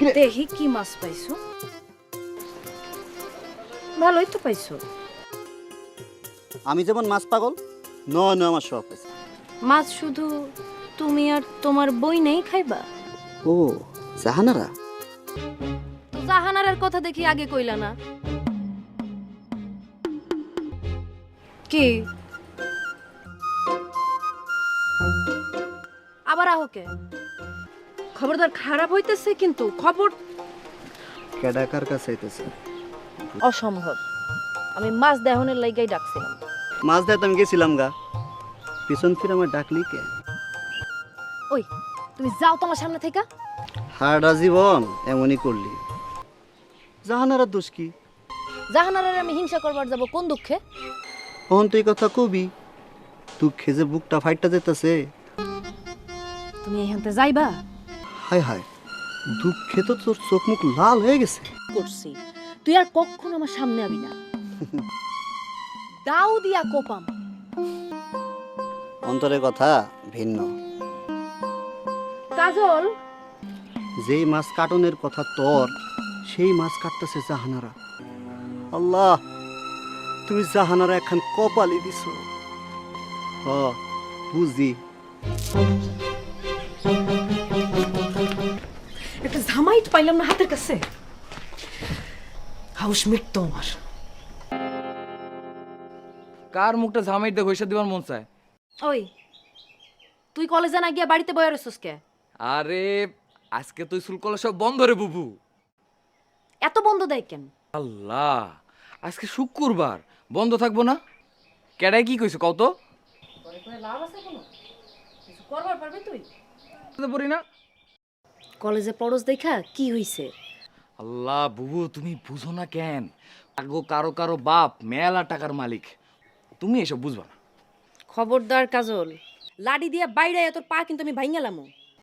দেখি কি মাছ পাইছো। ভালোই তো পাইছো। আমি যেমন মাছ পাগল, নয় নয় আমার শখ আছে। মাছ শুধু তুমি আর তোমার বই নেই খাইবা? ও জাহানারা, তো জাহানারার কথা দেখি আগে কইলা না। কি আবার আহকে? খবরদার খারাপ হইতেছে কিন্তু খবর। কেডাকার কাছে আইতেছে? অসম্ভব। আমি মাছ দেহনের লাইগাই ডাকছিলাম। মাছ দেখতে আমি গেছিলাম গা, পিছন ফিরে আমার ডাকলি কে? ওই তুমি যাও তোমার সামনে থেকে। হারাটা জীবন এমনই করলি। জাহানারার দোষ কি? জাহানারার আমি হিংসা করবার যাব কোন দুঃখে? কখন তুই কথা কবি, দুঃখে যে বুকটা ফাইটটা যেতেছে। তুমি এখানতে যাইবা? হায় হায়, দুঃখে তো তোর চোখ মুখ লাল হয়ে গেছে। করছি তুই আর কখনো আমার সামনে আবি না। দাও দিয়া কোপাম। অন্তরের কথা ভিন্ন। কাজল, যেই মাছ কাটনের কথা তোর, সেই মাছ কাটতেছে জাহানারা। আল্লাহ, তুমি জাহানারা এখন কপালি দিছ। হ বুঝি। একটা জামাইট পাইলাম না হাতের কাছে। হাউস মিটতো আমার। কার মুখটা জামাই দিয়ে ঘষা দিবার মন চায়? ওই তুই কলেজে না গিয়া বাড়িতে বয়ে রইছস কে? আরে আজকে তুই স্কুল কলেজ সব বন্ধ রে বুবু। এত বন্ধ দেয় কেন? আল্লাহ, আজকে শুক্রবার, বন্ধ থাকবো না? কেডাই কি কইছো কও তো? লাভ আছে কোনো? কিছু করবার পারবি তুই? পড়ি না। কলেজে পড়স দেখা কি হইছে? আল্লাহ বুবু, তুমি বুঝো না কেন? আগো কারো কারো বাপ মেলা টাকার মালিক, তুমি এসব বুঝবা না। খবরদার কাজল, লাডি দিয়া বাইরে তোর পা কিন্তু আমি ভাঙালামু।